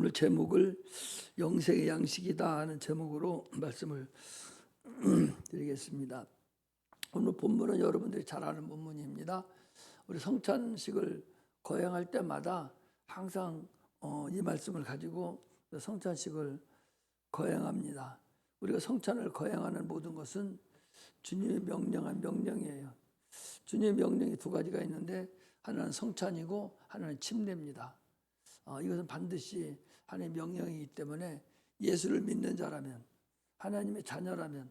오늘 제목을 영생의 양식이다 하는 제목으로 말씀을 드리겠습니다. 오늘 본문은 여러분들이 잘 아는 본문입니다. 우리 성찬식을 거행할 때마다 항상 이 말씀을 가지고 성찬식을 거행합니다. 우리가 성찬을 거행하는 모든 것은 주님이 명령한 명령이에요. 주님의 명령이 두 가지가 있는데 하나는 성찬이고 하나는 침례입니다. 이것은 반드시 하나님의 명령이기 때문에 예수를 믿는 자라면, 하나님의 자녀라면,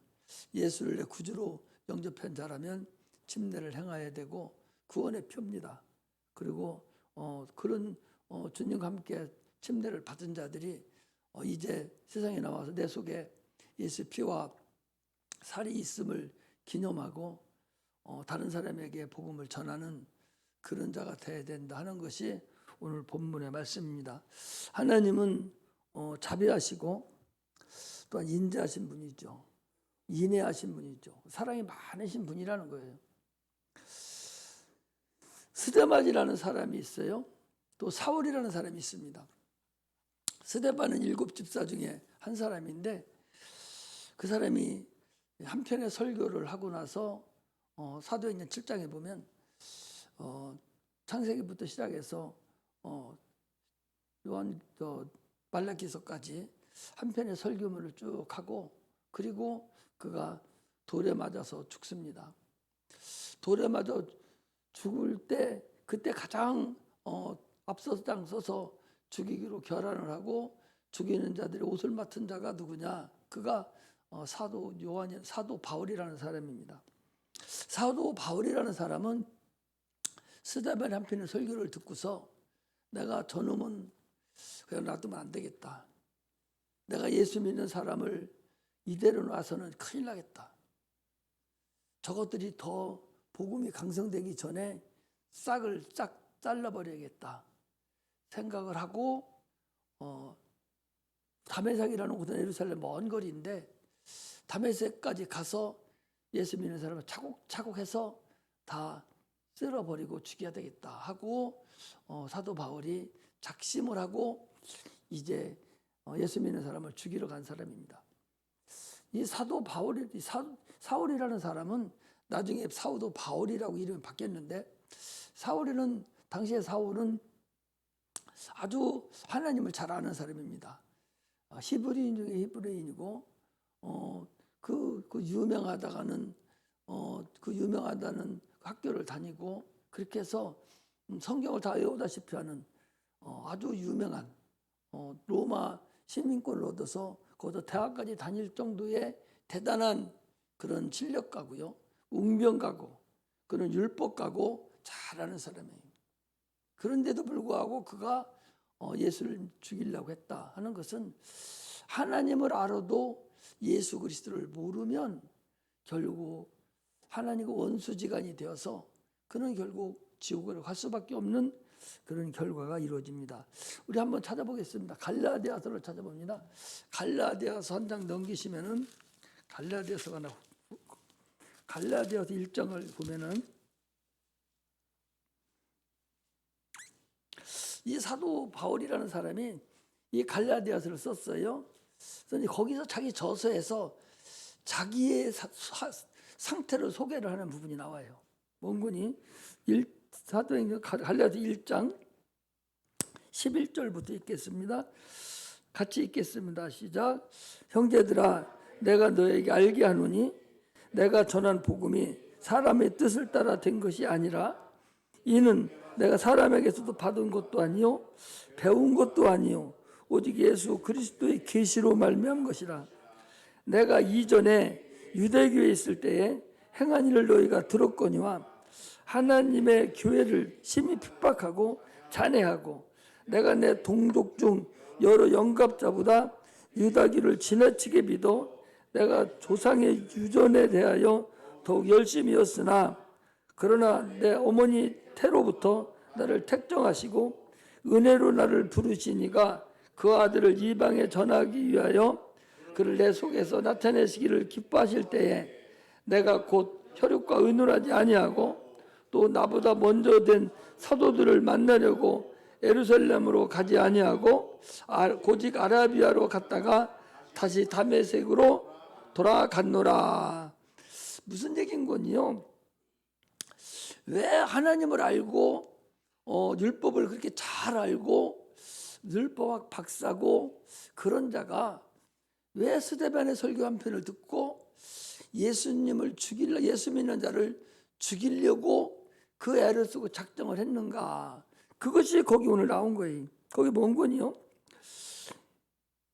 예수를 내 구주로 영접한 자라면 침례를 행해야 되고 구원의 표입니다. 그리고 그런 주님과 함께 침례를 받은 자들이 이제 세상에 나와서 내 속에 예수 피와 살이 있음을 기념하고 다른 사람에게 복음을 전하는 그런 자가 되어야 된다 하는 것이 오늘 본문의 말씀입니다. 하나님은 자비하시고 또한 인자하신 분이죠. 인애하신 분이죠. 사랑이 많으신 분이라는 거예요. 스데반이라는 사람이 있어요. 또 사울이라는 사람이 있습니다. 스데반은 7집사 중에 한 사람인데 그 사람이 한 편의 설교를 하고 나서 사도행전 7장에 보면 창세기부터 시작해서 요한 말라기서까지 한 편의 설교문을 쭉 하고 그리고 그가 돌에 맞아서 죽습니다. 돌에 맞아 죽을 때 그때 가장 앞서서 죽이기로 결단을 하고 죽이는 자들의 옷을 맡은 자가 누구냐? 그가 사도 바울이라는 사람입니다. 사도 바울이라는 사람은 스데반 한 편의 설교를 듣고서 내가 저놈은 그냥 놔두면 안 되겠다. 내가 예수 믿는 사람을 이대로 놔서는 큰일 나겠다. 저것들이 더 복음이 강성되기 전에 싹을 싹 잘라버려야겠다 생각을 하고 다메섹이라는 곳은 예루살렘 먼 거리인데 다메섹까지 가서 예수 믿는 사람을 차곡차곡 해서 다 쓸어버리고 죽여야 되겠다 하고 사도 바울이 작심을 하고 이제 예수 믿는 사람을 죽이러 간 사람입니다. 이 사도 바울이 사울이라는 사람은 나중에 사도 바울이라고 이름이 바뀌었는데 당시에 사울은 아주 하나님을 잘 아는 사람입니다. 히브리인 중에 히브리인이고 그 유명하다는 학교를 다니고 그렇게 해서 성경을 다 외우다시피 하는 아주 유명한 로마 시민권을 얻어서 거기서 대학까지 다닐 정도의 대단한 그런 실력가고요. 웅변가고 그런 율법가고 잘하는 사람이에요. 그런데도 불구하고 그가 예수를 죽이려고 했다 하는 것은 하나님을 알아도 예수 그리스도를 모르면 결국 하나님과 원수지간이 되어서 그는 결국 지옥으로 갈 수밖에 없는 그런 결과가 이루어집니다. 우리 한번 찾아보겠습니다. 갈라디아서를 찾아봅니다. 갈라디아서 한 장 넘기시면은 갈라디아서 1장을 보면은 이 사도 바울이라는 사람이 이 갈라디아서를 썼어요. 그래서 거기서 자기 저서에서 자기의 상태를 소개를 하는 부분이 나와요. 원군이 사도행전 갈라디아서 1장 11절부터 읽겠습니다. 같이 읽겠습니다. 시작. 형제들아 내가 너에게 알게 하노니 내가 전한 복음이 사람의 뜻을 따라 된 것이 아니라 이는 내가 사람에게서도 받은 것도 아니요 배운 것도 아니요 오직 예수 그리스도의 계시로 말미암은 것이라. 내가 이전에 유대교에 있을 때에 행한 일을 너희가 들었거니와 하나님의 교회를 심히 핍박하고 잔해하고 내가 내 동족 중 여러 영갑자보다 유다교를 지나치게 믿어 내가 조상의 유전에 대하여 더욱 열심이었으나 그러나 내 어머니 태로부터 나를 택정하시고 은혜로 나를 부르시니가 그 아들을 이방에 전하기 위하여 그를 내 속에서 나타내시기를 기뻐하실 때에 내가 곧 혈육과 의논하지 아니하고 또 나보다 먼저 된 사도들을 만나려고 예루살렘으로 가지 아니하고 고직 아라비아로 갔다가 다시 다메섹으로 돌아갔노라. 무슨 얘기인 건요? 왜 하나님을 알고 율법을 그렇게 잘 알고 율법학 박사고 그런 자가 왜 스데반의 설교 한 편을 듣고 예수 믿는 자를 죽이려고 그 애를 쓰고 작정을 했는가? 그것이 거기 오늘 나온 거예요. 거기 뭔 거니요?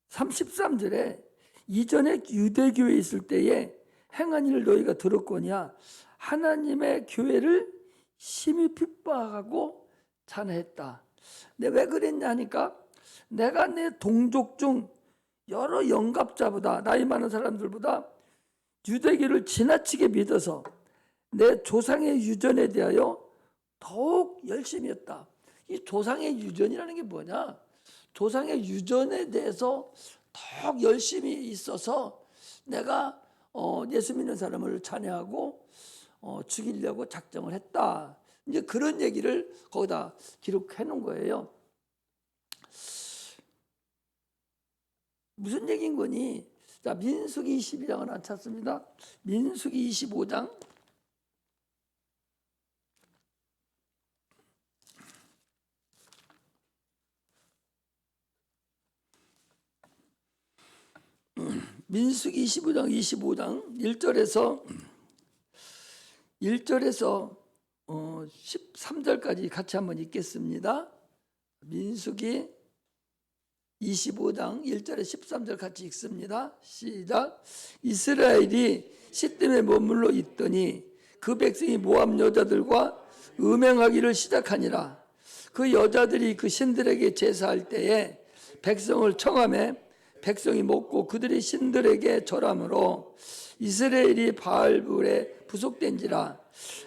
33절에 이전에 유대교회에 있을 때에 행한 일을 너희가 들었거냐? 하나님의 교회를 심히 핍박하고 잔해했다. 근데 왜 그랬냐 하니까 내가 내 동족 중 여러 영갑자보다 나이 많은 사람들보다 유대교를 지나치게 믿어서 내 조상의 유전에 대하여 더욱 열심히 했다. 이 조상의 유전이라는 게 뭐냐? 조상의 유전에 대해서 더욱 열심히 있어서 내가 예수 믿는 사람을 찬양하고 죽이려고 작정을 했다. 이제 그런 얘기를 거기다 기록해 놓은 거예요. 무슨 얘기인 거니? 자, 민수기 22장을 안 찾습니다. 민수기 25장. 민수기 25장 1절에서 13절까지 같이 한번 읽겠습니다. 민수기 25장 1절에 13절 같이 읽습니다. 시작. 이스라엘이 시딤에 머물러 있더니 그 백성이 모압 여자들과 음행하기를 시작하니라. 그 여자들이 그 신들에게 제사할 때에 백성을 청하매 백성이 먹고 그들의 신들에게 절함으로 이스라엘이 바알불에 부속된지라.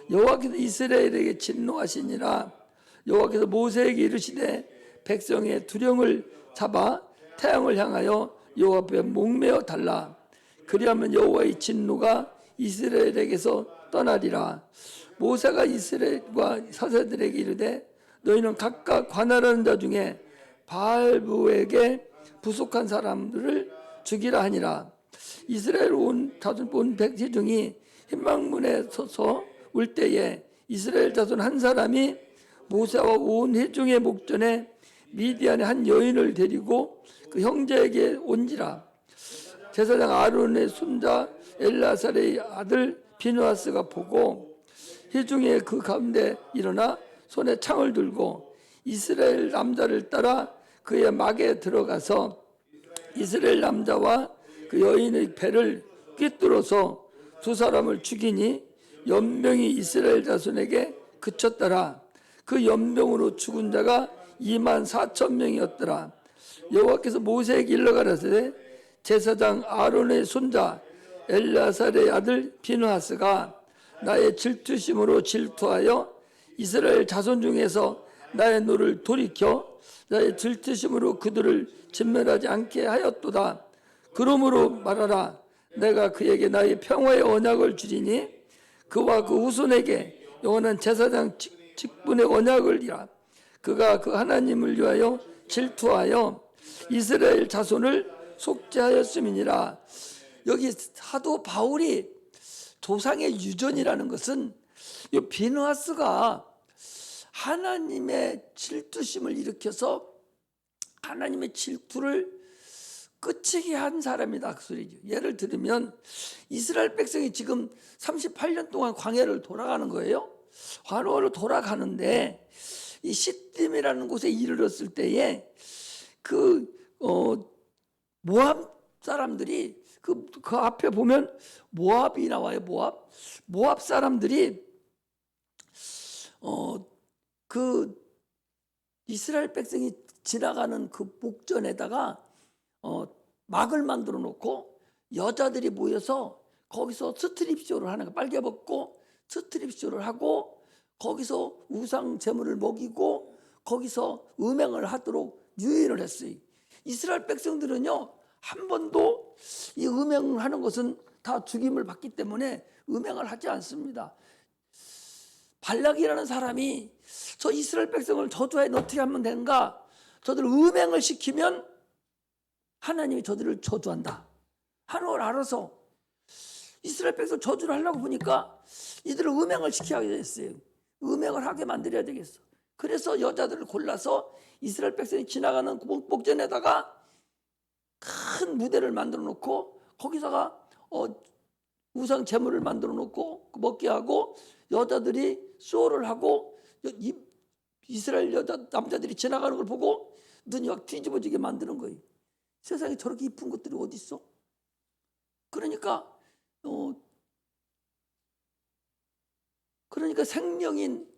여호와께서 이스라엘에게 진노하시니라. 여호와께서 모세에게 이르시되 백성의 두령을 잡아 태양을 향하여 여호와 앞에 목매어 달라. 그리하면 여호와의 진노가 이스라엘에게서 떠나리라. 모세가 이스라엘과 사세들에게 이르되 너희는 각각 관할하는 자 중에 바알부에게 부속한 사람들을 죽이라 하니라. 이스라엘 온 자손 온 백지중이 희망문에 서서 울 때에 이스라엘 자손 한 사람이 모세와 온 회중의 목전에 미디안의 한 여인을 데리고 그 형제에게 온지라. 제사장 아론의 손자 엘라살의 아들 비누아스가 보고 회중의 그 가운데 일어나 손에 창을 들고 이스라엘 남자를 따라 그의 막에 들어가서 이스라엘 남자와 그 여인의 배를 꿰뚫어서 두 사람을 죽이니 연병이 이스라엘 자손에게 그쳤더라. 그 연병으로 죽은 자가 24,000명이었더라. 여호와께서 모세에게 일러 가라사대 제사장 아론의 손자 엘라살의 아들 비누하스가 나의 질투심으로 질투하여 이스라엘 자손 중에서 나의 노를 돌이켜 나의 질투심으로 그들을 진멸하지 않게 하였도다. 그러므로 말하라. 내가 그에게 나의 평화의 언약을 주리니 그와 그 후손에게 영원한 제사장 직분의 언약을 이라. 그가 그 하나님을 위하여 질투하여 이스라엘 자손을 속죄하였음이니라. 여기 사도 바울이 조상의 유전이라는 것은 이 비느하스가 하나님의 질투심을 일으켜서 하나님의 질투를 끝이게 한 사람이다 그 소리죠. 예를 들면 이스라엘 백성이 지금 38년 동안 광야를 돌아가는 거예요. 광야로 돌아가는데 이 시딤이라는 곳에 이르렀을 때에 그 모압 사람들이 그 앞에 보면 모압이 나와요. 모압 사람들이 그 이스라엘 백성이 지나가는 그 목전에다가 막을 만들어 놓고 여자들이 모여서 거기서 스트립쇼를 하는 거, 빨개 벗고 스트립쇼를 하고 거기서 우상 제물을 먹이고 거기서 음행을 하도록 유인을 했어요. 이스라엘 백성들은요 한 번도 이 음행을 하는 것은 다 죽임을 받기 때문에 음행을 하지 않습니다. 발락이라는 사람이 저 이스라엘 백성을 저주하에 어떻게 하면 되는가? 저들을 음행을 시키면 하나님이 저들을 저주한다 하는 걸 알아서 이스라엘 백성 저주를 하려고 보니까 이들을 음행을 시켜야 됐어요. 음행을 하게 만들어야 되겠어. 그래서 여자들을 골라서 이스라엘 백성이 지나가는 목전에다가 큰 무대를 만들어 놓고 거기다가 우상 제물을 만들어 놓고 먹게 하고 여자들이 쇼를 하고 이스라엘 남자들이 지나가는 걸 보고 눈이 확 뒤집어지게 만드는 거예요. 세상에 저렇게 이쁜 것들이 어디 있어? 그러니까 생명인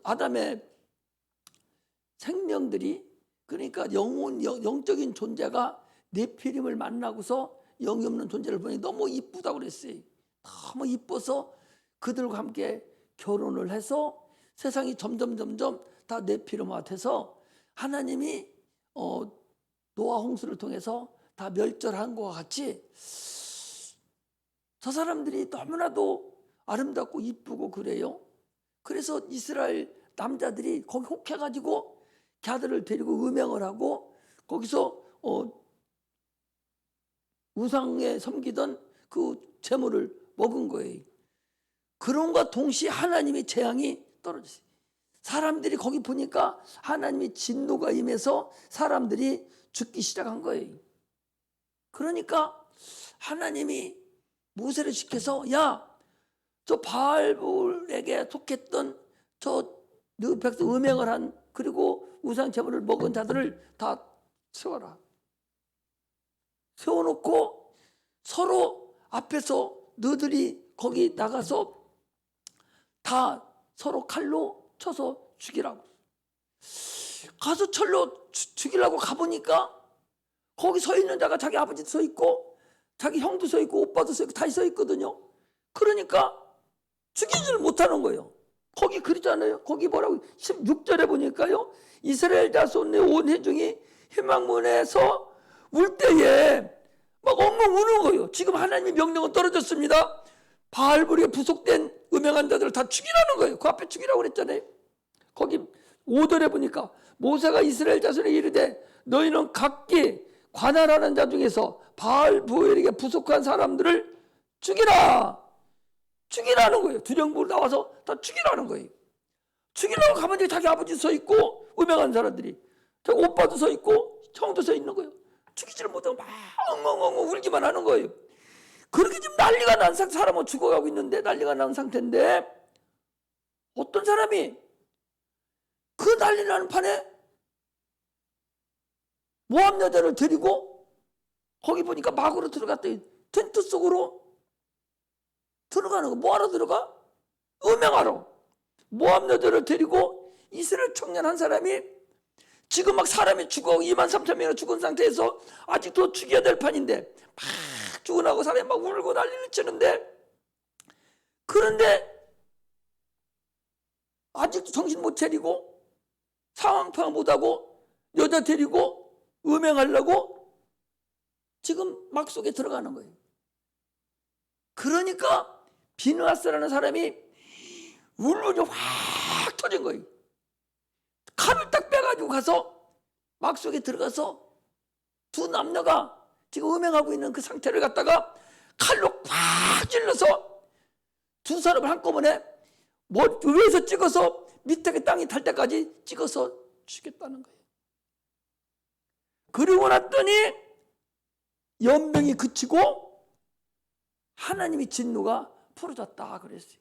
아담의 생명들이 그러니까 영적인 존재가 네피림을 만나고서 영이 없는 존재를 보니 너무 이쁘다고 그랬어요. 너무 이뻐서 그들과 함께 결혼을 해서 세상이 점점 다 네피림화 돼서 하나님이 노아 홍수를 통해서 다 멸절한 것과 같이 저 사람들이 너무나도 아름답고 이쁘고 그래요. 그래서 이스라엘 남자들이 거기 혹해가지고 걔들을 데리고 음행을 하고 거기서 우상에 섬기던 그 재물을 먹은 거예요. 그런과 동시에 하나님의 재앙이 떨어졌어요. 사람들이 거기 보니까 하나님의 진노가 임해서 사람들이 죽기 시작한 거예요. 그러니까 하나님이 모세를 시켜서 야, 저 바알에게 속했던 저 너 백성 음행을 한 그리고 우상 제물을 먹은 자들을 다 세워라. 세워놓고 서로 앞에서 너들이 거기 나가서 다 서로 칼로 쳐서 죽이라고. 가서 철로 죽이려고 가보니까 거기 서 있는 자가 자기 아버지도 서 있고 자기 형도 서 있고 오빠도 서 있고 다 서 있거든요. 그러니까 죽이지를 못하는 거예요. 거기 그러잖아요. 거기 뭐라고 16절에 보니까요. 이스라엘 자손의 온 회중이 희망문에서 울 때에 막 엉엉 우는 거예요. 지금 하나님의 명령은 떨어졌습니다. 바알불에 부속된 음행한 자들을 다 죽이라는 거예요. 그 앞에 죽이라고 그랬잖아요. 거기 5절에 보니까 모세가 이스라엘 자손에게 이르되 너희는 각기 관할하는 자 중에서 바알부엘에게 부속한 사람들을 죽이라는 거예요. 두 정부로 나와서 다 죽이라는 거예요. 죽이려고 가면 자기 아버지 서 있고 음행한 사람들이 자기 오빠도 서 있고 형도 서 있는 거예요. 죽이지를 못하고 막 엉엉엉 울기만 하는 거예요. 그렇게 지금 난리가 난 사람은 죽어가고 있는데 난리가 난 상태인데 어떤 사람이 그 난리 나는 판에 모함 여자를 데리고 거기 보니까 막으로 들어갔더니 텐트 속으로 들어가는 거. 뭐하러 들어가? 음행하러. 모함 여자를 데리고 이스라엘 청년 한 사람이 지금 막 사람이 죽어 23,000명이나 죽은 상태에서 아직도 죽여야 될 판인데 막 죽어나고 사람이 막 울고 난리를 치는데 그런데 아직도 정신 못 차리고 상황 파악 못하고 여자 데리고 음행하려고 지금 막 속에 들어가는 거예요. 그러니까 비느하스라는 사람이 울분이 확 터진 거예요. 칼을 딱 빼가지고 가서 막 속에 들어가서 두 남녀가 지금 음행하고 있는 그 상태를 갖다가 칼로 꽉 찔러서 두 사람을 한꺼번에 위에서 찍어서 밑에 땅이 닿을 때까지 찍어서 죽였다는 거예요. 그리고 났더니 연병이 그치고 하나님의 진노가 풀어졌다 그랬어요.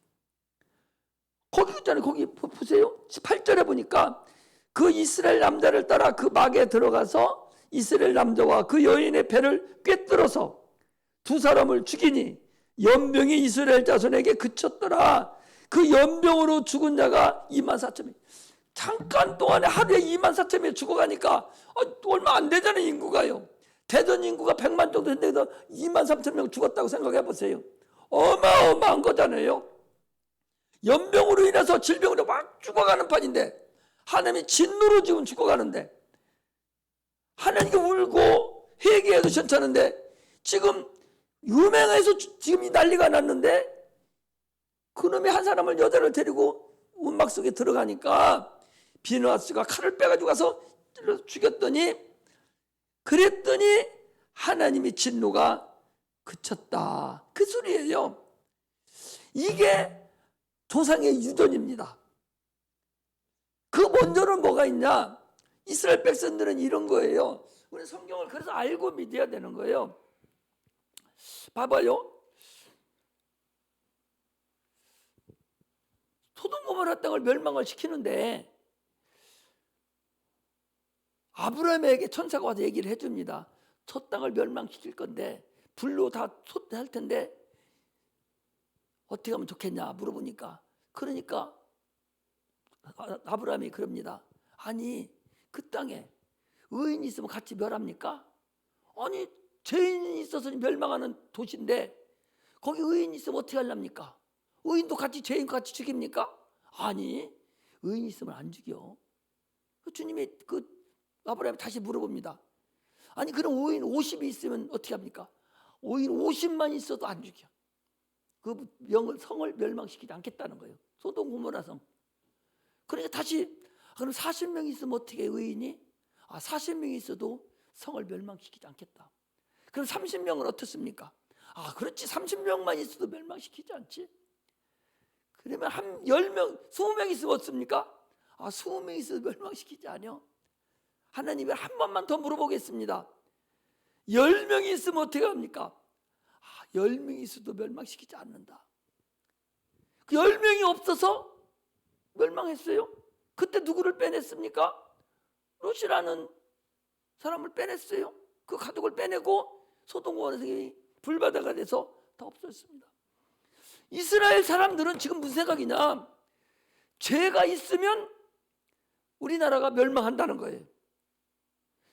거기 있잖아요. 거기 보세요. 8절에 보니까 그 이스라엘 남자를 따라 그 막에 들어가서 이스라엘 남자와 그 여인의 배를 꿰뚫어서 두 사람을 죽이니 연병이 이스라엘 자손에게 그쳤더라. 그 연병으로 죽은 자가 24,000명. 잠깐 동안에 하루에 24,000명이 죽어가니까 얼마 안 되잖아요. 인구가요. 대전 인구가 100만 정도 됐는데도 23,000명 죽었다고 생각해 보세요. 어마어마한 거잖아요. 연병으로 인해서 질병으로 막 죽어가는 판인데 하나님이 진노로 지금 죽어가는데 하나님께 울고 회개해도 괜찮은데 지금 유명해서 지금 이 난리가 났는데 그놈이 한 사람을 여자를 데리고 운막 속에 들어가니까 비느하스가 칼을 빼가지고 가서 찔러 죽였더니, 그랬더니 하나님의 진노가 그쳤다, 그 소리예요. 이게 조상의 유전입니다. 그 먼저는 뭐가 있냐? 이스라엘 백성들은 이런 거예요. 우리 성경을 그래서 알고 믿어야 되는 거예요. 봐봐요. 소돔 고모라 땅을 멸망을 시키는데 아브라함에게 천사가 와서 얘기를 해줍니다. 저 땅을 멸망시킬 건데 불로 다 솟할 텐데 어떻게 하면 좋겠냐 물어보니까, 그러니까 아브라함이 그럽니다. 아니, 그 땅에 의인이 있으면 같이 멸합니까? 아니, 죄인이 있어서 멸망하는 도시인데 거기 의인이 있으면 어떻게 하렵니까? 의인도 같이 죄인 같이 죽입니까? 아니, 의인이 있으면 안 죽여. 주님이 아브라함이 다시 물어봅니다. 아니, 그럼 의인 50이 있으면 어떻게 합니까? 의인 50만 있어도 안 죽여. 그 성을 멸망시키지 않겠다는 거예요. 소돔 고모라 성. 그러니까 다시, 그럼 40명 있으면 어떻게 해, 의인이? 40명이 있어도 성을 멸망시키지 않겠다. 그럼 30명은 어떻습니까? 그렇지, 30명만 있어도 멸망시키지 않지. 그러면 한 10명, 20명 있으면 어떻습니까? 20명 있어도 멸망시키지 않아. 하나님이 한 번만 더 물어보겠습니다. 10명이 있으면 어떻게 합니까? 10명이 있어도 멸망시키지 않는다. 그 10명이 없어서 멸망했어요. 그때 누구를 빼냈습니까? 롯이라는 사람을 빼냈어요. 그 가족을 빼내고 소돔 고모라 성이 불바다가 돼서 다 없어졌습니다. 이스라엘 사람들은 지금 무슨 생각이냐? 죄가 있으면 우리나라가 멸망한다는 거예요.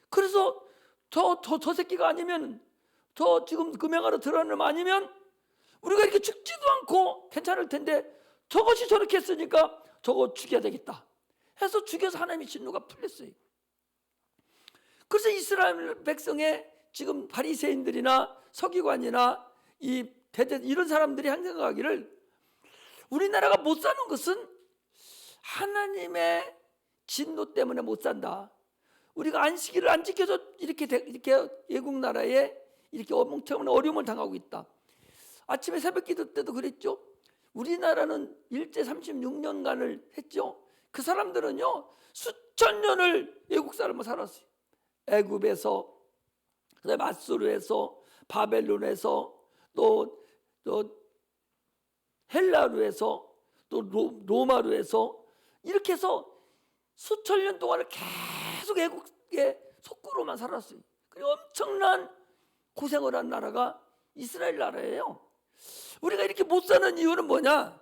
그래서 저 새끼가 아니면, 저 지금 금양하러 들어가는 놈 아니면 우리가 이렇게 죽지도 않고 괜찮을 텐데 저것이 저렇게 했으니까 저거 죽여야 되겠다 해서 죽여서 하나님의 진노가 풀렸어요. 그래서 이스라엘 백성의 지금 바리새인들이나 서기관이나 이런 사람들이 생각하기를 우리나라가 못 사는 것은 하나님의 진노 때문에 못 산다. 우리가 안식일을 안 지켜서 이렇게 외국 나라에 이렇게 엄청난 어려움을 당하고 있다. 아침에 새벽 기도 때도 그랬죠. 우리나라는 일제 36년간을 했죠. 그 사람들은요, 수천 년을 외국 사람을 살았어요. 애굽에서, 그다음에 아수르에서, 바벨론에서, 또 헬라루에서, 또 로마루에서, 이렇게 해서 수천 년 동안을 계속 애국의 속구로만 살았어요. 그리고 엄청난 고생을 한 나라가 이스라엘 나라예요. 우리가 이렇게 못 사는 이유는 뭐냐?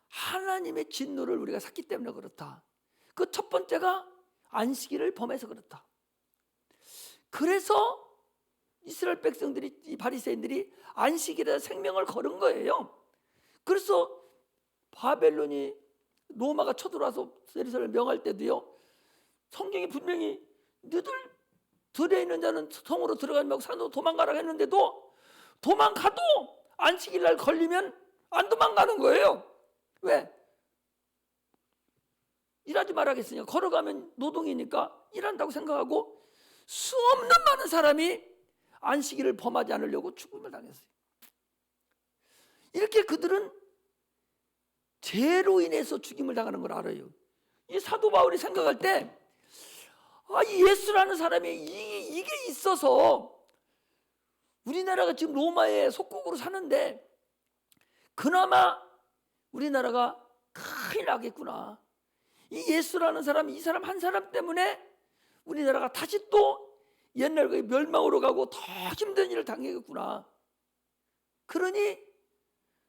하나님의 진노를 우리가 샀기 때문에 그렇다. 그 첫 번째가 안식일을 범해서 그렇다. 그래서 이스라엘 백성들이, 이 바리새인들이 안식일에 생명을 걸은 거예요. 그래서 바벨론이, 로마가 쳐들어와서 예루살렘을 명할 때도요, 성경이 분명히 너희들 들에 있는 자는 성으로 들어가지 말고 산으로 도망가라고 했는데도 도망가도 안식일 날 걸리면 안 도망가는 거예요. 왜? 일하지 말아야겠으니까. 걸어가면 노동이니까 일한다고 생각하고 수없는 많은 사람이 안식일을 범하지 않으려고 죽음을 당했어요. 이렇게 그들은 죄로 인해서 죽임을 당하는 걸 알아요. 이 사도 바울이 생각할 때, 이 예수라는 사람이 이게 있어서 우리나라가 지금 로마의 속국으로 사는데 그나마 우리나라가 큰일 나겠구나. 이 예수라는 사람, 이 사람 한 사람 때문에 우리나라가 다시 또 옛날 그 멸망으로 가고 더 힘든 일을 당하겠구나. 그러니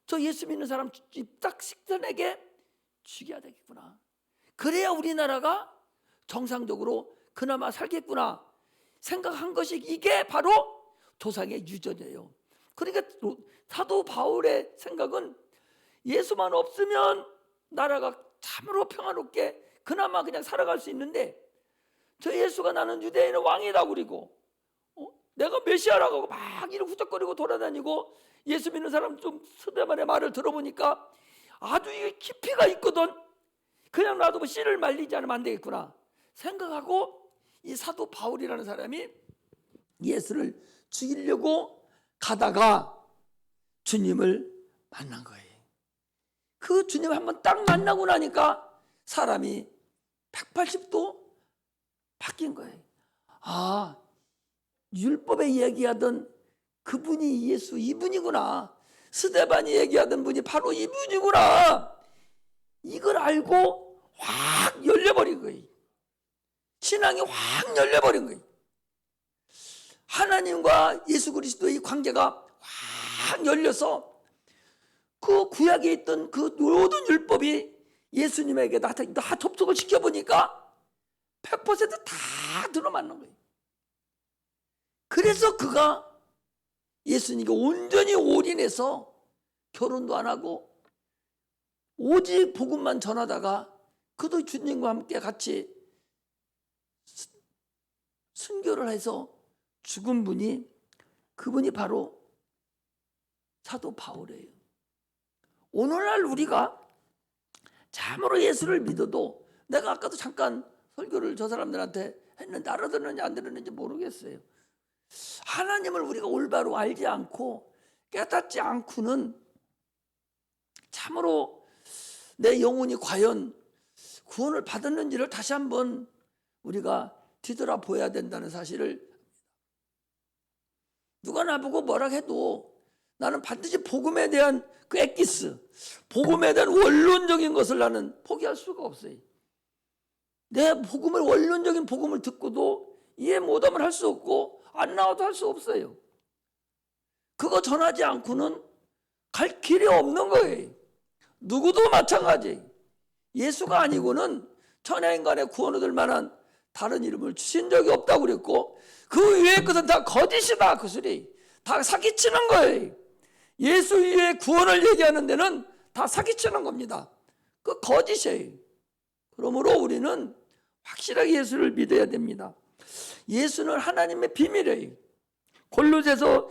저 예수 믿는 사람 딱 식전에게 죽여야 되겠구나. 그래야 우리나라가 정상적으로 그나마 살겠구나 생각한 것이, 이게 바로 조상의 유전이에요. 그러니까 사도 바울의 생각은 예수만 없으면 나라가 참으로 평화롭게 그나마 그냥 살아갈 수 있는데, 저 예수가 나는 유대인의 왕이다 그리고 내가 메시아라고 하고 막 이렇게 후적거리고 돌아다니고, 예수 믿는 사람 좀 수대만의 말을 들어보니까 아주 이게 깊이가 있거든. 그냥 놔두고 씨를 말리지 않으면 안 되겠구나 생각하고 이 사도 바울이라는 사람이 예수를 죽이려고 가다가 주님을 만난 거예요. 그 주님을 한번 딱 만나고 나니까 사람이 180도 바뀐 거예요. 아, 율법에 얘기하던 그분이 예수 이분이구나. 스데반이 얘기하던 분이 바로 이분이구나. 이걸 알고 확 열려버린 거예요. 신앙이 확 열려버린 거예요. 하나님과 예수 그리스도의 관계가 확 열려서 그 구약에 있던 그 모든 율법이 예수님에게 다 접속을 시켜보니까 100%다 들어맞는 거예요. 그래서 그가 예수님께 온전히 올인해서 결혼도 안 하고 오직 복음만 전하다가 그도 주님과 함께 같이 순교를 해서 죽은 분이 그분이 바로 사도 바울이에요. 오늘날 우리가 참으로 예수를 믿어도 내가 아까도 잠깐 설교를 저 사람들한테 했는데 알아들었는지 안 들었는지 모르겠어요. 하나님을 우리가 올바로 알지 않고 깨닫지 않고는 참으로 내 영혼이 과연 구원을 받았는지를 다시 한번 우리가 뒤돌아보아야 된다는 사실을, 누가 나보고 뭐라 해도 나는 반드시 복음에 대한 그 엑기스, 복음에 대한 원론적인 것을 나는 포기할 수가 없어요. 내 복음을, 원론적인 복음을 듣고도 이해 못하면 할 수 없고 안 나와도 할 수 없어요. 그거 전하지 않고는 갈 길이 없는 거예요. 누구도 마찬가지. 예수가 아니고는 천하인간의 구원 얻을 만한 다른 이름을 주신 적이 없다고 그랬고, 그 위의 것은 다 거짓이다. 그 소리 다 사기치는 거예요. 예수 위에 구원을 얘기하는 데는 다 사기치는 겁니다. 그 거짓이에요. 그러므로 우리는 확실하게 예수를 믿어야 됩니다. 예수는 하나님의 비밀이에요. 골로새서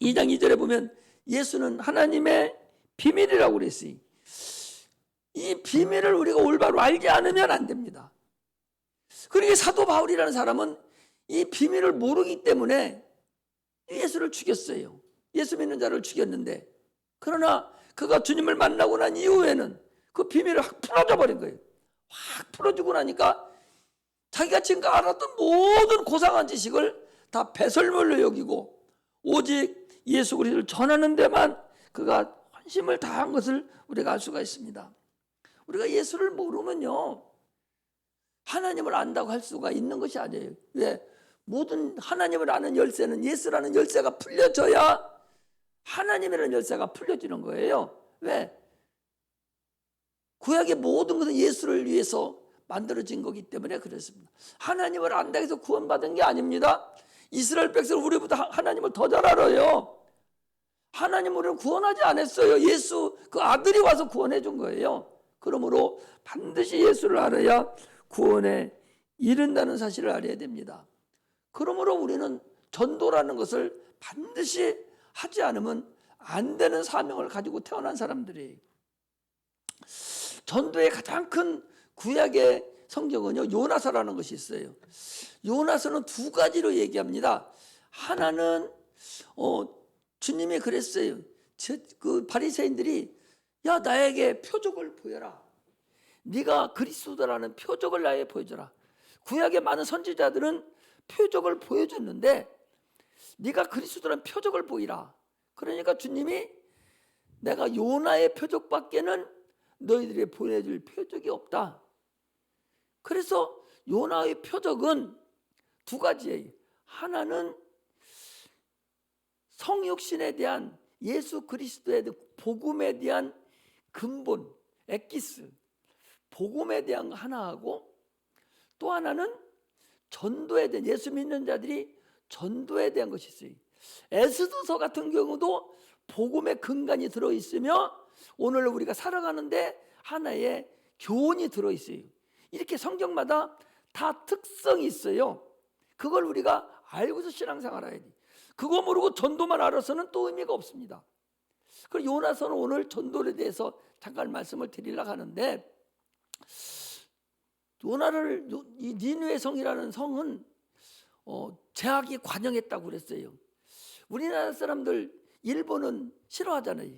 2장 2절에 보면 예수는 하나님의 비밀이라고 그랬어요. 이 비밀을 우리가 올바로 알지 않으면 안 됩니다. 그러니까 사도 바울이라는 사람은 이 비밀을 모르기 때문에 예수를 죽였어요. 예수 믿는 자를 죽였는데, 그러나 그가 주님을 만나고 난 이후에는 그 비밀을 확 풀어져 버린 거예요. 확 풀어주고 나니까 자기가 지금 알았던 모든 고상한 지식을 다 배설물로 여기고 오직 예수 그리스도를 전하는 데만 그가 헌심을 다한 것을 우리가 알 수가 있습니다. 우리가 예수를 모르면요, 하나님을 안다고 할 수가 있는 것이 아니에요. 왜? 모든 하나님을 아는 열쇠는 예수라는 열쇠가 풀려져야 하나님이라는 열쇠가 풀려지는 거예요. 왜? 구약의 모든 것은 예수를 위해서 만들어진 거기 때문에 그렇습니다. 하나님을 안다 해서 구원받은 게 아닙니다. 이스라엘 백성은 우리보다 하나님을 더 잘 알아요. 하나님 우리를 구원하지 않았어요. 예수 그 아들이 와서 구원해 준 거예요. 그러므로 반드시 예수를 알아야 구원에 이른다는 사실을 알아야 됩니다. 그러므로 우리는 전도라는 것을 반드시 하지 않으면 안 되는 사명을 가지고 태어난 사람들이에요. 전도의 가장 큰 구약의 성경은요, 요나서라는 것이 있어요. 요나서는 두 가지로 얘기합니다. 하나는 주님이 그랬어요. 그 바리새인들이 야, 나에게 표적을 보여라. 네가 그리스도라는 표적을 나에게 보여줘라. 구약의 많은 선지자들은 표적을 보여줬는데 네가 그리스도라는 표적을 보이라. 그러니까 주님이 내가 요나의 표적밖에는 너희들이 보내줄 표적이 없다. 그래서 요나의 표적은 두 가지예요. 하나는 성육신에 대한 예수 그리스도의 복음에 대한 근본, 엑기스, 복음에 대한 거 하나하고, 또 하나는 전도에 대한, 예수 믿는 자들이 전도에 대한 것이 있어요. 에스더서 같은 경우도 복음의 근간이 들어있으며 오늘 우리가 살아가는데 하나의 교훈이 들어있어요. 이렇게 성경마다 다 특성이 있어요. 그걸 우리가 알고서 신앙생활 해야 돼. 그거 모르고 전도만 알아서는 또 의미가 없습니다. 그리고 요나서는 오늘 전도에 대해서 잠깐 말씀을 드리려고 하는데, 요나를 이 니느웨 성이라는 성은 제약이 관영했다고 그랬어요. 우리나라 사람들 일본은 싫어하잖아요.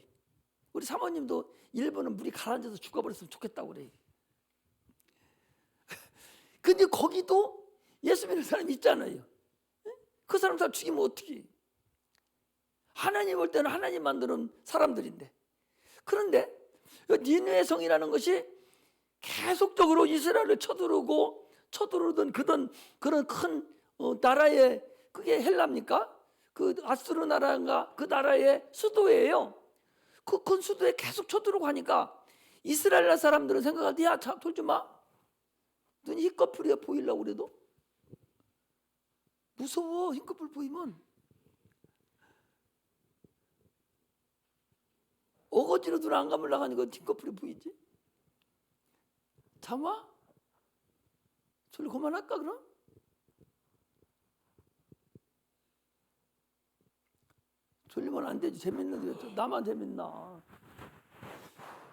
우리 사모님도 일본은 물이 가라앉아서 죽어버렸으면 좋겠다고 그래요. 근데 거기도 예수 믿는 사람이 있잖아요. 그 사람 다 죽이면 어떻게? 하나님 볼 때는 하나님 만드는 사람들인데. 그런데 니느웨 성이라는 것이 계속적으로 이스라엘을 쳐들어오던 그런 큰 나라의, 그게 헬라입니까? 그 아수르 나라인가, 그 나라의 수도예요. 그 큰 수도에 계속 쳐들어오고 하니까 이스라엘 사람들은 생각할 때, 야, 돌지 마. 눈이 흰꺼풀이야 보이려고 그래도 무서워. 흰꺼풀 보이면 어거지로 눈 안 감으려고 하니까 흰꺼풀이 보이지. 참아? 졸리 그만할까 그럼? 졸리면 안 되지. 재밌는데 나만 재밌나?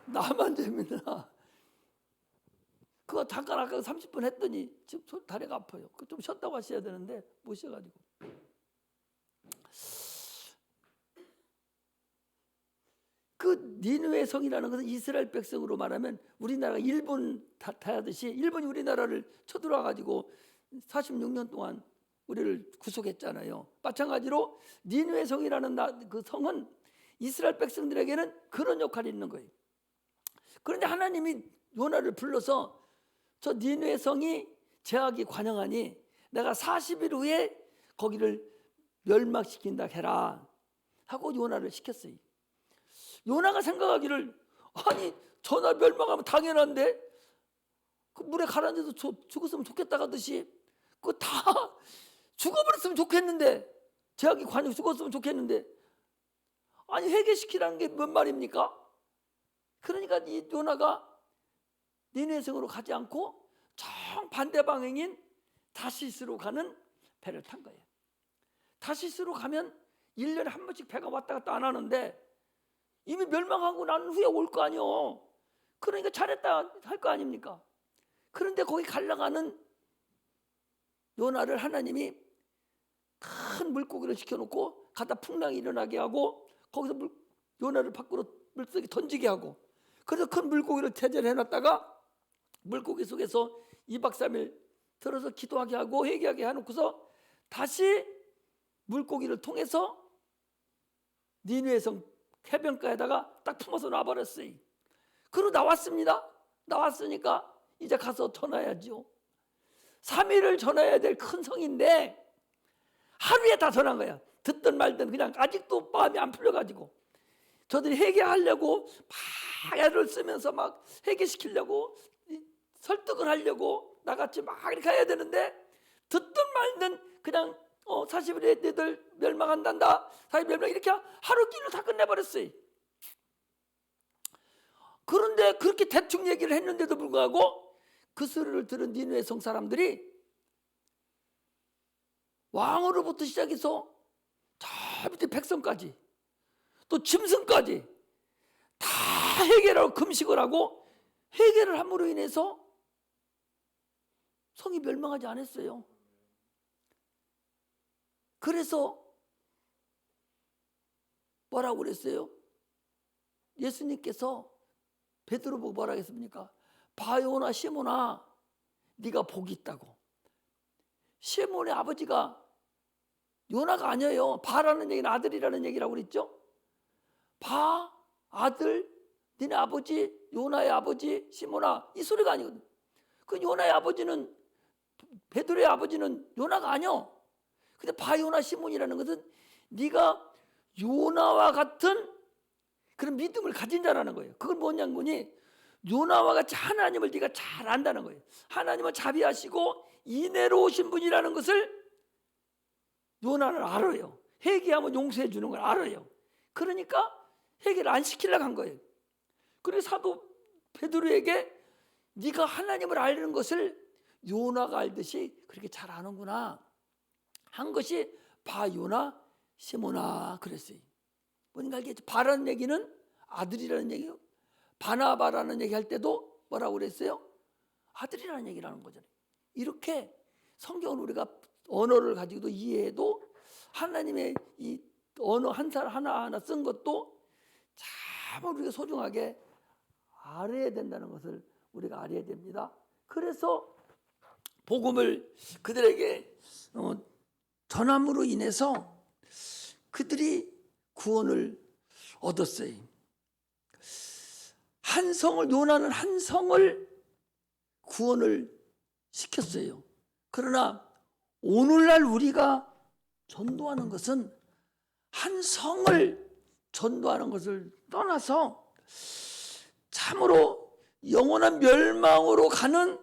나만 재밌나? 그거 잠깐 아까 30분 했더니 지금 다리가 아파요. 좀 쉬었다고 하셔야 되는데 못 쉬어가지고. 그 니느웨 성이라는 것은 이스라엘 백성으로 말하면 우리나라가 일본 타야듯이 일본이 우리나라를 쳐들어와 가지고 46년 동안 우리를 구속했잖아요. 마찬가지로 니느웨 성이라는 그 성은 이스라엘 백성들에게는 그런 역할이 있는 거예요. 그런데 하나님이 요나를 불러서 저 니느웨 성이 제약이 관영하니 내가 40일 후에 거기를 멸망시킨다 해라 하고 요나를 시켰어요. 요나가 생각하기를, 아니 전화 멸망하면 당연한데 그 물에 가라앉아서 죽었으면 좋겠다 하듯이 그거 다 죽어버렸으면 좋겠는데, 제약이 관영 죽었으면 좋겠는데, 아니 회개시키라는 게 뭔 말입니까? 그러니까 이 요나가 니느웨 성으로 가지 않고 정반대 방향인 다시스로 가는 배를 탄 거예요. 다시스로 가면 1년에 한 번씩 배가 왔다 갔다 안 하는데 이미 멸망하고 난 후에 올 거 아니요. 그러니까 잘했다 할 거 아닙니까? 그런데 거기 가려가는 요나를 하나님이 큰 물고기를 시켜놓고 가다 풍랑이 일어나게 하고 거기서 요나를 밖으로 물속에 던지게 하고, 그래서 큰 물고기를 태전해놨다가 물고기 속에서 2박 3일 들어서 기도하게 하고 회개하게 해놓고서 다시 물고기를 통해서 니느웨 성 해변가에다가 딱 품어서 놔버렸어요. 그러고 나왔습니다. 나왔으니까 이제 가서 전화해야죠. 3일을 전화해야 될 큰 성인데 하루에 다 전화한 거야. 듣든 말든 그냥 아직도 마음이 안 풀려가지고 저들이 회개하려고 막 애를 쓰면서 막 회개시키려고 설득을 하려고 나같이 막 이렇게 해야 되는데 듣든 말든 그냥 40일에 너희들 멸망한단다. 40일 멸망 이렇게 하루 끼리로 다 끝내버렸어요. 그런데 그렇게 대충 얘기를 했는데도 불구하고 그 소리를 들은 니느웨 성 사람들이 왕으로부터 시작해서 저 밑에 백성까지 또 짐승까지 다 회개를 금식을 하고 회개를 함으로 인해서 성이 멸망하지 않았어요. 그래서 뭐라고 그랬어요? 예수님께서 베드로 보고 뭐라고 했습니까? 바요나 시몬아 네가 복이 있다고. 시몬의 아버지가 요나가 아니에요. 바라는 얘기는 아들이라는 얘기라고 그랬죠. 바, 아들, 니네 아버지, 요나의 아버지 시몬아, 이 소리가 아니거든. 그 요나의 아버지는, 베드로의 아버지는 요나가 아니야. 근데 바요나 시몬이라는 것은 네가 요나와 같은 그런 믿음을 가진 자라는 거예요. 그건 뭐냐는 거니, 요나와 같이 하나님을 네가 잘 안다는 거예요. 하나님은 자비하시고 인애로우신 분이라는 것을 요나는 알아요. 회개하면 용서해 주는 걸 알아요. 그러니까 회개를 안 시키려고 한 거예요. 그래서 사도 베드로에게 네가 하나님을 알는 것을 요나가 알듯이 그렇게 잘 아는구나 한 것이 바요나 시몬아 그랬어요. 뭔가 알겠죠? 바라는 얘기는 아들이라는 얘기예요. 바나바라는 얘기 할 때도 뭐라고 그랬어요? 아들이라는 얘기를 하는 거잖아요. 이렇게 성경을 우리가 언어를 가지고도 이해해도 하나님의 이 언어 한 살 하나하나 쓴 것도 참 우리가 소중하게 알아야 된다는 것을 우리가 알아야 됩니다. 그래서 복음을 그들에게 전함으로 인해서 그들이 구원을 얻었어요. 한 성을, 요나는 한 성을 구원을 시켰어요. 그러나 오늘날 우리가 전도하는 것은 한 성을 전도하는 것을 떠나서 참으로 영원한 멸망으로 가는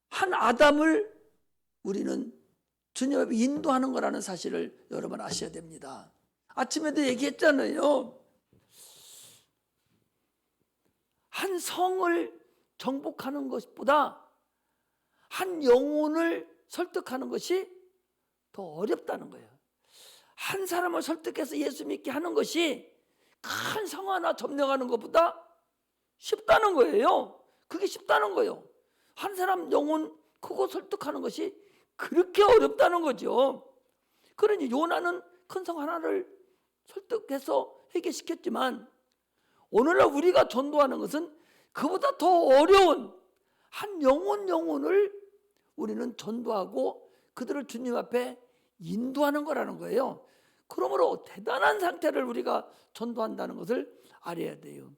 한 아담을 우리는 주님 앞에 인도하는 거라는 사실을 여러분 아셔야 됩니다. 아침에도 얘기했잖아요. 한 성을 정복하는 것보다 한 영혼을 설득하는 것이 더 어렵다는 거예요. 한 사람을 설득해서 예수 믿게 하는 것이 큰 성 하나 점령하는 것보다 쉽다는 거예요. 그게 쉽다는 거예요. 한 사람 영혼 크고 설득하는 것이 그렇게 어렵다는 거죠. 그러니 요나는 큰 성 하나를 설득해서 해결시켰지만 오늘날 우리가 전도하는 것은 그보다 더 어려운 한 영혼을 우리는 전도하고 그들을 주님 앞에 인도하는 거라는 거예요. 그러므로 대단한 상태를 우리가 전도한다는 것을 알아야 돼요.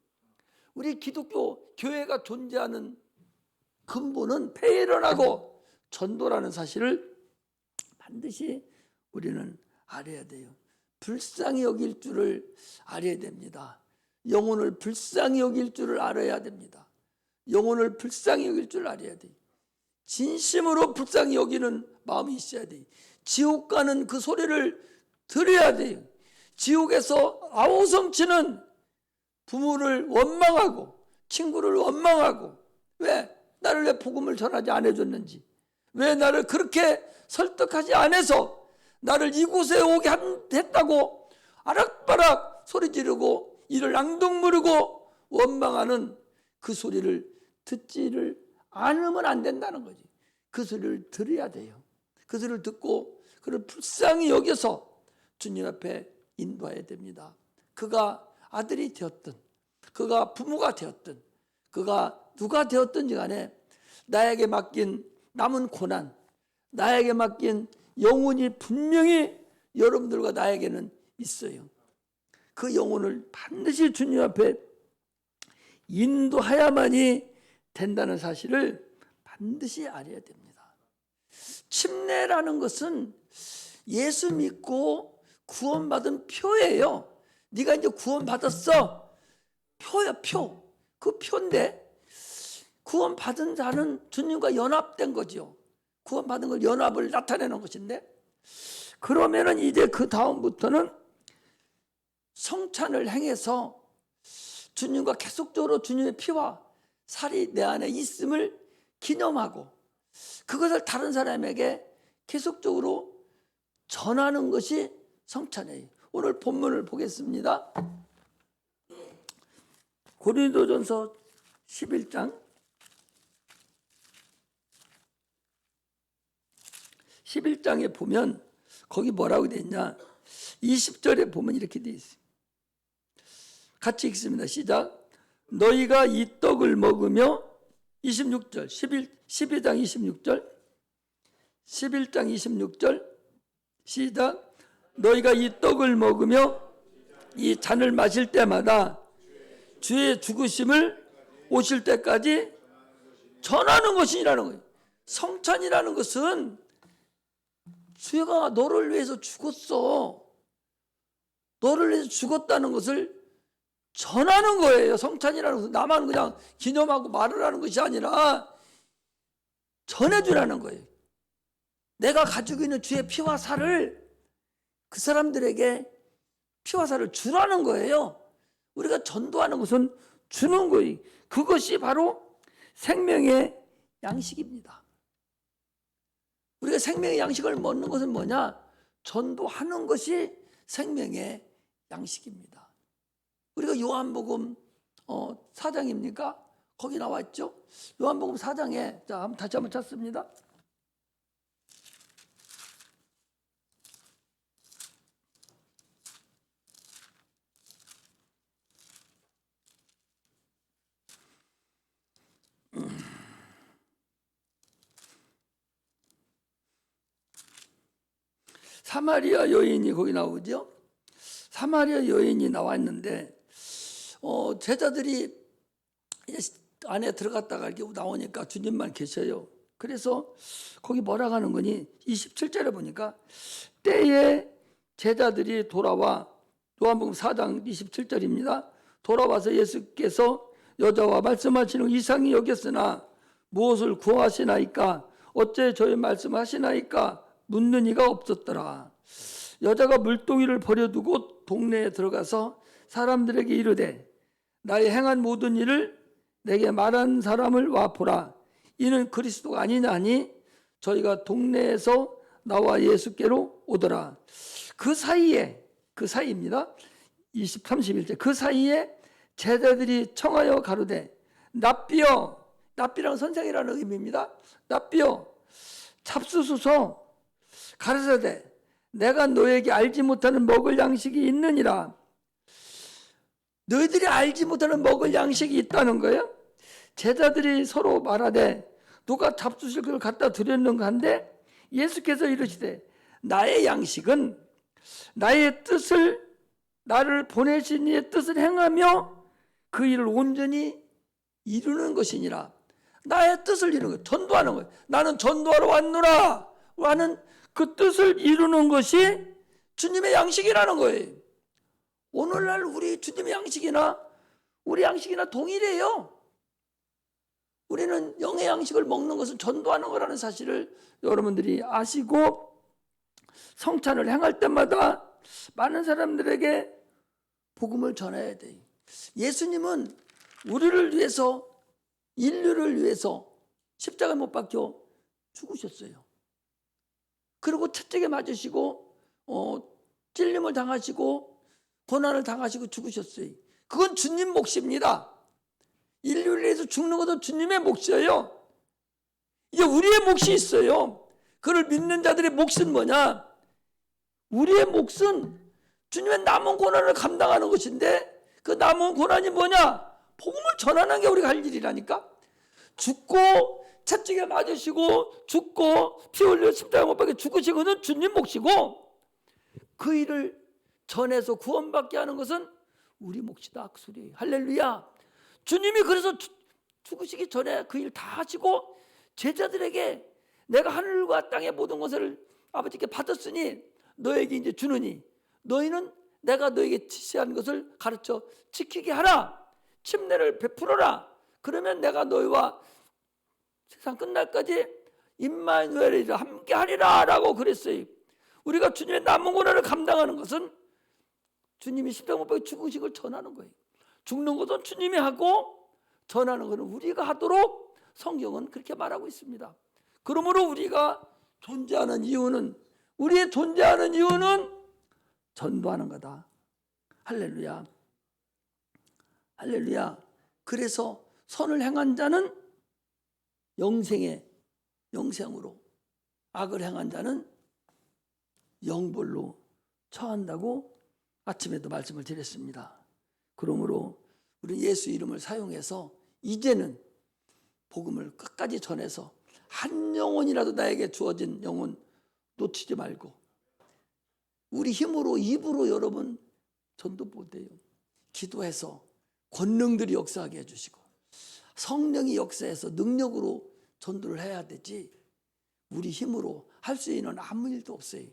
우리 기독교 교회가 존재하는 근본은 폐일원하고 전도라는 사실을 반드시 우리는 알아야 돼요. 불쌍히 여길 줄을 알아야 됩니다. 영혼을 불쌍히 여길 줄을 알아야 됩니다. 영혼을 불쌍히 여길 줄 알아야 돼요. 진심으로 불쌍히 여기는 마음이 있어야 돼요. 지옥 가는 그 소리를 들어야 돼요. 지옥에서 아우성치는 부모를 원망하고 친구를 원망하고 나를 왜 복음을 전하지 안 해줬는지, 왜 나를 그렇게 설득하지 않아서 나를 이곳에 오게 했다고 아락바락 소리 지르고 이를 앙둥 부르고 원망하는 그 소리를 듣지를 않으면 안 된다는 거지. 그 소리를 들어야 돼요. 그 소리를 듣고 그를 불쌍히 여겨서 주님 앞에 인도해야 됩니다. 그가 아들이 되었든 그가 부모가 되었든 그가 누가 되었든지 간에 나에게 맡긴 남은 고난, 나에게 맡긴 영혼이 분명히 여러분들과 나에게는 있어요. 그 영혼을 반드시 주님 앞에 인도해야만이 된다는 사실을 반드시 알아야 됩니다. 침례라는 것은 예수 믿고 구원받은 표예요. 네가 이제 구원받았어. 표야, 표. 그 표인데 구원받은 자는 주님과 연합된 거죠. 구원받은 걸 연합을 나타내는 것인데, 그러면은 이제 그 다음부터는 성찬을 행해서 주님과 계속적으로 주님의 피와 살이 내 안에 있음을 기념하고 그것을 다른 사람에게 계속적으로 전하는 것이 성찬이에요. 오늘 본문을 보겠습니다. 고린도전서 11장 11장에 보면 거기 뭐라고 되어 있냐, 20절에 보면 이렇게 되어 있어요. 같이 읽습니다. 시작. 너희가 이 떡을 먹으며 26절 12장 26절 11장 26절 시작. 너희가 이 떡을 먹으며 이 잔을 마실 때마다 주의 죽으심을 오실 때까지 전하는 것이라는 거예요. 성찬이라는 것은 주가 너를 위해서 죽었어. 너를 위해서 죽었다는 것을 전하는 거예요. 성찬이라는 것은 나만 그냥 기념하고 말을 하는 것이 아니라 전해주라는 거예요. 내가 가지고 있는 주의 피와 살을 그 사람들에게 피와 살을 주라는 거예요. 우리가 전도하는 것은 주는 거예요. 그것이 바로 생명의 양식입니다. 우리가 생명의 양식을 먹는 것은 뭐냐? 전도하는 것이 생명의 양식입니다. 우리가 요한복음 4장입니까? 거기 나와 있죠. 요한복음 4장에 다시 한번 찾습니다. 사마리아 여인이 거기 나오죠. 사마리아 여인이 나와 있는데 제자들이 안에 들어갔다가 이렇게 나오니까 주님만 계셔요. 그래서 거기 뭐라고 하는 거니? 27절에 보니까 때에 제자들이 돌아와, 요한복음 4장 27절입니다. 돌아와서 예수께서 여자와 말씀하시는 이상히 여겼으나 무엇을 구하시나이까? 어째 저희 말씀하시나이까? 묻는 이가 없었더라. 여자가 물동이를 버려두고 동네에 들어가서 사람들에게 이르되 나의 행한 모든 일을 내게 말한 사람을 와 보라. 이는 그리스도가 아니냐니 저희가 동네에서 나와 예수께로 오더라. 그 사이입니다. 20, 31절. 그 사이에 제자들이 청하여 가로되 납비여, 납비랑 선생이라는 의미입니다. 납비여 잡수소서. 가르쳐되 내가 너에게 알지 못하는 먹을 양식이 있느니라. 너희들이 알지 못하는 먹을 양식이 있다는 거예요. 제자들이 서로 말하되 누가 잡수실 걸 갖다 드렸는가 한데 예수께서 이르시되 나의 양식은 나의 뜻을, 나를 보내신 이의 뜻을 행하며 그 일을 온전히 이루는 것이니라. 나의 뜻을 이루는 거예요. 전도하는 거예요. 나는 전도하러 왔노라 하는 그 뜻을 이루는 것이 주님의 양식이라는 거예요. 오늘날 우리 주님의 양식이나 우리 양식이나 동일해요. 우리는 영의 양식을 먹는 것은 전도하는 거라는 사실을 여러분들이 아시고 성찬을 행할 때마다 많은 사람들에게 복음을 전해야 돼요. 예수님은 우리를 위해서, 인류를 위해서 십자가에 못 박혀 죽으셨어요. 그리고 채찍에 맞으시고 찔림을 당하시고 고난을 당하시고 죽으셨어요. 그건 주님 몫입니다. 인류를 위해서 죽는 것도 주님의 몫이에요. 이제 우리의 몫이 있어요. 그를 믿는 자들의 몫은 뭐냐? 우리의 몫은 주님의 남은 고난을 감당하는 것인데 그 남은 고난이 뭐냐? 복음을 전하는 게 우리가 할 일이라니까. 죽고 채찍에 맞으시고 죽고 피 흘려 십자가 못 박혀 죽으신 것은 주님 몫이고 그 일을 전해서 구원받게 하는 것은 우리 몫이다. 그 소리예요. 할렐루야. 주님이 그래서 죽으시기 전에 그 일 다 하시고 제자들에게 내가 하늘과 땅의 모든 것을 아버지께 받았으니 너에게 이제 주느니 너희는 내가 너에게 지시한 것을 가르쳐 지키게 하라. 침례를 베풀어라. 그러면 내가 너희와 세상 끝날까지 임마누엘이라 함께 하리라 라고 그랬어요. 우리가 주님의 남은 고난을 감당하는 것은 주님이 십자가 못 박혀 죽으신 걸 전하는 거예요. 죽는 것은 주님이 하고 전하는 것은 우리가 하도록 성경은 그렇게 말하고 있습니다. 그러므로 우리가 존재하는 이유는, 우리의 존재하는 이유는 전도하는 거다. 할렐루야. 할렐루야. 그래서 선을 행한 자는 영생으로, 악을 행한 자는 영벌로 처한다고 아침에도 말씀을 드렸습니다. 그러므로 우리 예수 이름을 사용해서 이제는 복음을 끝까지 전해서 한 영혼이라도 나에게 주어진 영혼 놓치지 말고 우리 힘으로, 입으로 여러분 전도 못해요. 기도해서 권능들이 역사하게 해주시고 성령이 역사해서 능력으로 전도를 해야 되지 우리 힘으로 할 수 있는 아무 일도 없어요.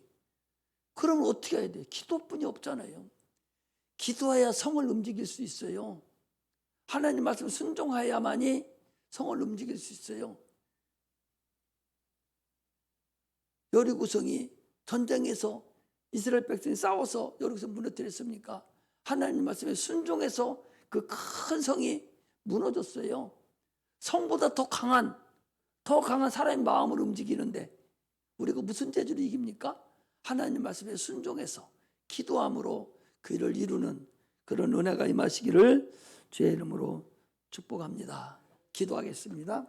그러면 어떻게 해야 돼요? 기도뿐이 없잖아요. 기도해야 성을 움직일 수 있어요. 하나님 말씀 순종해야만이 성을 움직일 수 있어요. 여리고성이 전쟁에서 이스라엘 백성이 싸워서 여리고성 무너뜨렸습니까? 하나님 말씀에 순종해서 그 큰 성이 무너졌어요. 성보다 더 강한 사람의 마음을 움직이는데 우리가 무슨 재주로 이깁니까? 하나님 말씀에 순종해서 기도함으로 그 일을 이루는 그런 은혜가 임하시기를 주의 이름으로 축복합니다. 기도하겠습니다.